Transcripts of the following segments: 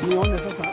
nione sasa.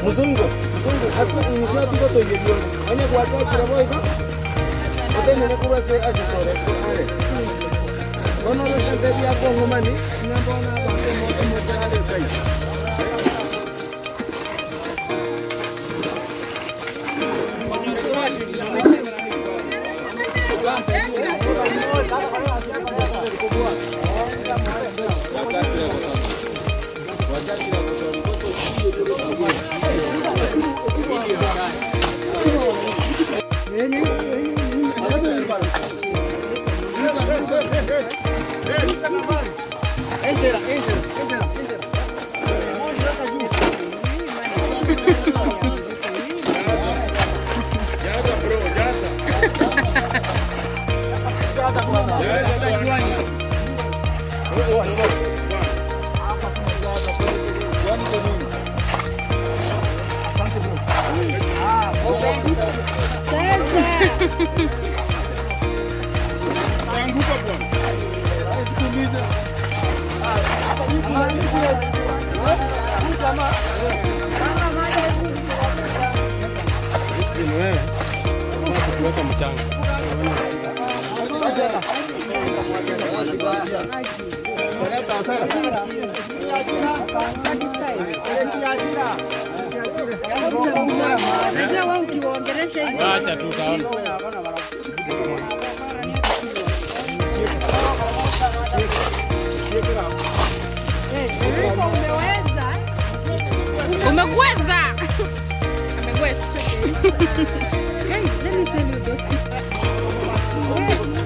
Muzungu hasa inisiative to yeliyo anya kuacha kila moja otene na kuwa se asitore ale ono lo sante ya Kongo mani nyambona bante moto moto ale kai Najua wao ukiongelesha hivi. Acha tu utaona. Umeweza. Ameweza. Guys, let me tell you those people.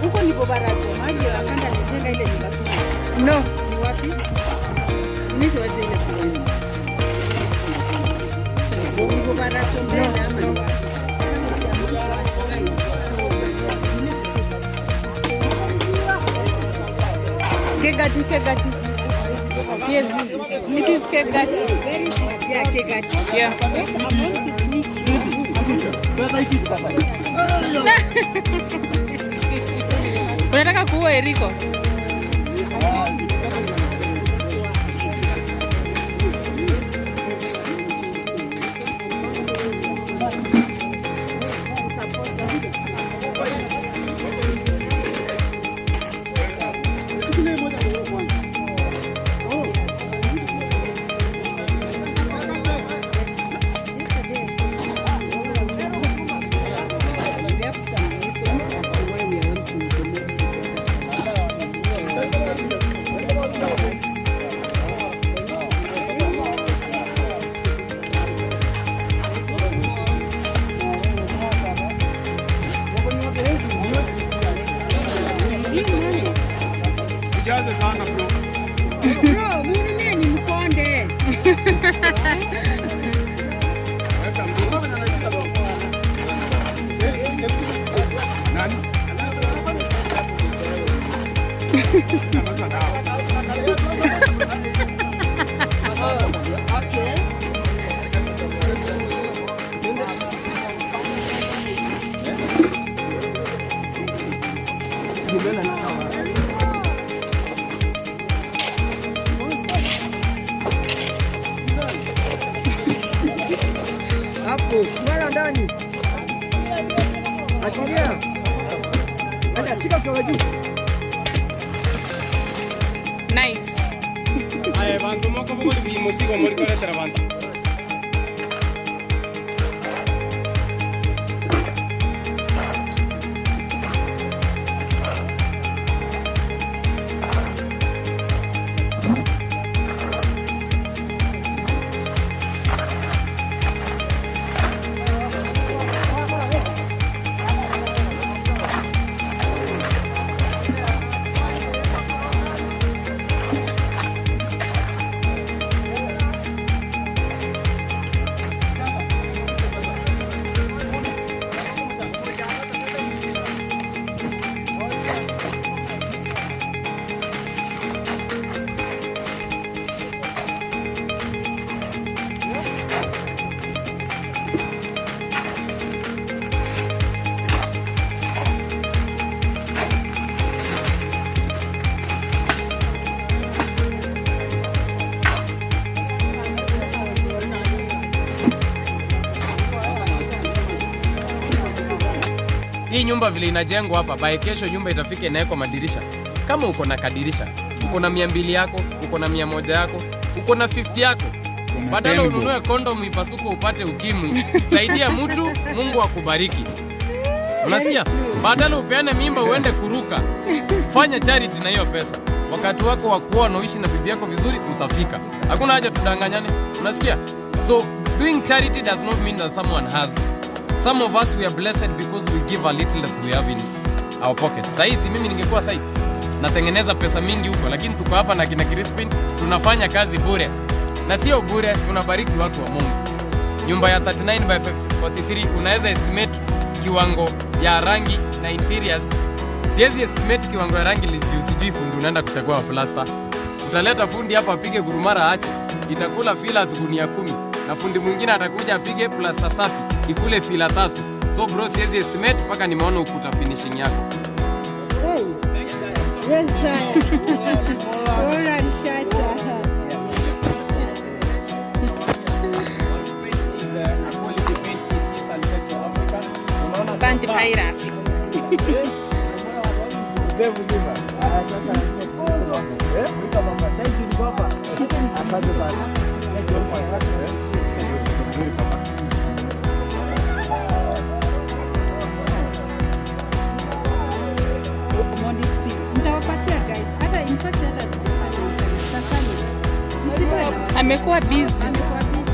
Huko ni Bobaracho, mahali afanda amejenga ile nyumba smart. No. Ni wapi? Inaitwaje ile place? Ni Bobaracho mbele ama ni wapi? Kegati. Yes, it is Kegati. Very smart. Yeah, Kegati. Yeah. Yes, I'm going to sneak you. Unataka kuua Eriko? Bro, mimi ni mkonde. Hapo, mara ndani. Achilia. Hata shika kwa juu. Nice. Ay, bantu moko boko ni musigo muri kore trabanta. nyumba vile inajengwa hapa, by kesho nyumba itafika inawekwa madirisha. Kama uko na kadirisha, uko na 200 yako, uko na 100 yako, uko na 50 yako, badala ununue kondom ipasuko upate ukimwi, saidia mtu, Mungu akubariki. Unasikia? Badala upeane mimba uende kuruka, fanya charity na hiyo pesa. Wakati wako wa kuoa na uishi na bibi yako vizuri utafika. Hakuna haja tudanganyane. Unasikia? So doing charity does not mean that someone has. Some of us we are blessed because we give a little that we have in our pocket. Sasa mimi ningekuwa sasa natengeneza pesa mingi huko, lakini tuko hapa na kina Crispin tunafanya kazi bure. Na sio bure, tunabariki watu wa Mungu. Nyumba ya 39 by 43 unaweza estimate kiwango ya rangi na interiors. Siwezi estimate kiwango ya rangi sijui fundi unaenda kuchagua plaster. Utaleta fundi hapa apige gurumara aache, itakula fillers gunia 10 na fundi mwingine atakuja apige plaster safi ikule fila 3. So bro, siwezi estimate mpaka nimeona ukuta finishing yako. Hey. Yes sir. Bora nishata. Banti virus. Asante sana. Omondi speech. Mtawapatia guys. Hata in fact hata sasa Amekuwa busy. amekuwa busy.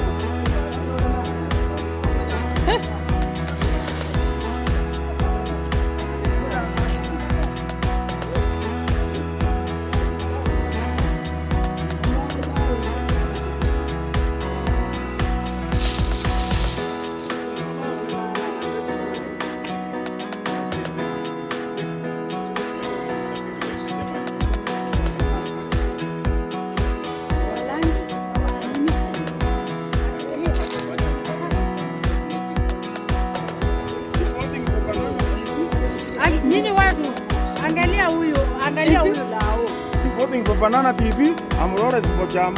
Nyinyi watu angalia huyu lao. Voting for Banana TV, I'm Lawrence Bojam.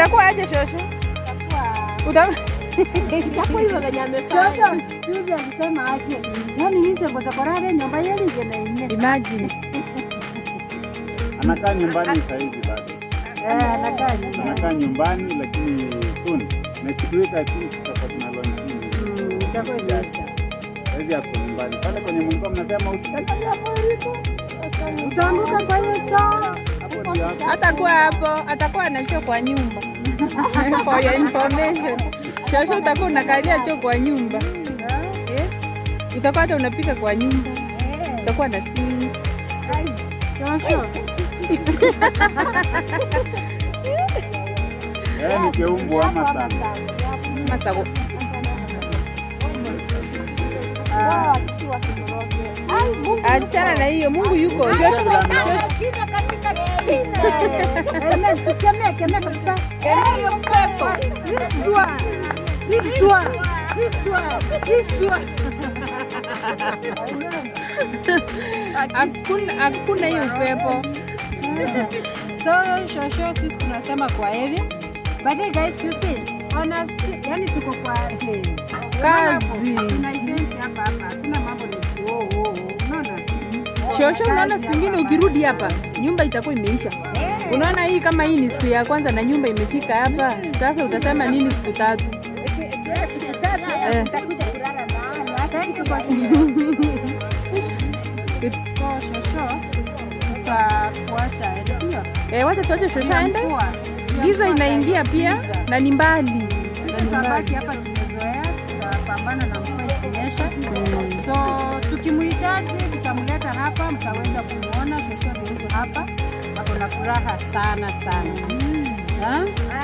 Itakuwa aje shosho? Itakuwa hivyo venye amefanya. Shosho, juzi alisema aje. Yaani nje ngoja korare nyumba yeli ngene ine. Imagine. Anakaa nyumbani sasa hivi bado. Anakaa nyumbani lakini soon. Na kitu tutakuwa tunalonjini. Itakuwa imeisha. Hivi hapo nyumbani. Pale kwenye mlikuwa mnasema usikatalie hapo hizo. Utaanguka kwa hiyo choo. Atakuwa hapo, atakuwa na choo kwa nyumba. For your information. Shosho utakuwa unakalia choo kwa nyumba. Utakuwa hata unapika kwa nyumba. Utakuwa na sink. Shosho. Ni keumbu ama sana. Masako. Achana na hiyo, Mungu yuko. Kemea kabisa. Hiyo pepo. Riswa. Hakuna hiyo pepo. So shosho sisi tunasema kwa heri. But guys you see, yani tuko kwa kazi. Tuna events hapa. Kuna mambo ni unaona? Shosho, unaona siku nyingine ukirudi hapa, nyumba itakuwa imeisha. Unaona hii kama hii ni siku ya kwanza na nyumba imefika hapa. Sasa utasema nini siku 3? Siku 3 utakuja kulala ndani. Thank you kwa so shosho tutakuacha sio? Wacha tuache shosho aende. Giza inaingia pia na ni mbali. Tutabaki hapa tumezoea, tutapambana na mvua ikinyesha. So tukimhitaji tutamleta hapa, mtaweza kumuona shosho yuko hapa. Hapo na furaha sana.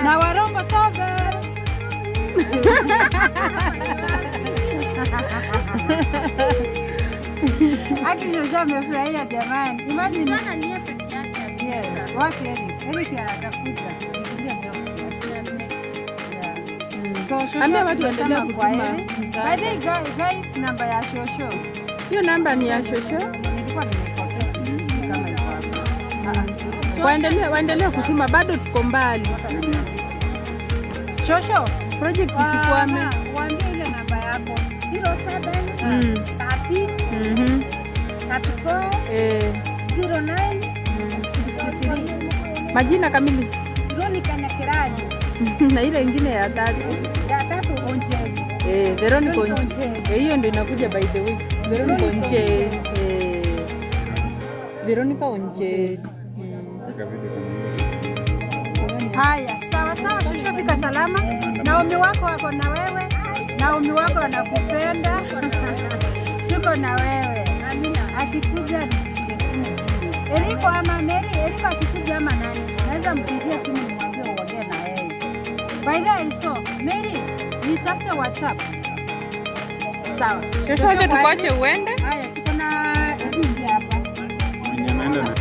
Na warombo tobe. Aki shosho amefurahia jamani. Imagine sana niye peke yake. Yes, wapi Eric atakuja. So shosho ambia watu waendelee kutuma. By the guys, namba ya shosho. Hiyo namba ni ya shosho. Nilikuwa nimepokea kama iko hapo. Waendelee kutuma, bado tuko mbali. Shosho, project isikwame. Waambie ile namba yako 07 30 34 09 63. Majina kamili. Veronica na Kirani. Na ile ingine ya 3. Ya 3 Onje. Veronica Onje. Hiyo ndio inakuja by the way. Veronica Onje. Veronica Onje. Haya, sawa shosho, fika salama. Naomi wako wako na wewe. Naomi wako anakupenda. Tuko na wewe. Amina. Akikuja nipigie simu. Eriko ama Mary, Eriko akikuja ama nani? Naweza mpigia simu nimwambie uongee na yeye. By the way, so Mary, nitafute WhatsApp. Sawa. Shosho, acha tukuache uende. Haya, tuko na hapa. Mwenye anaenda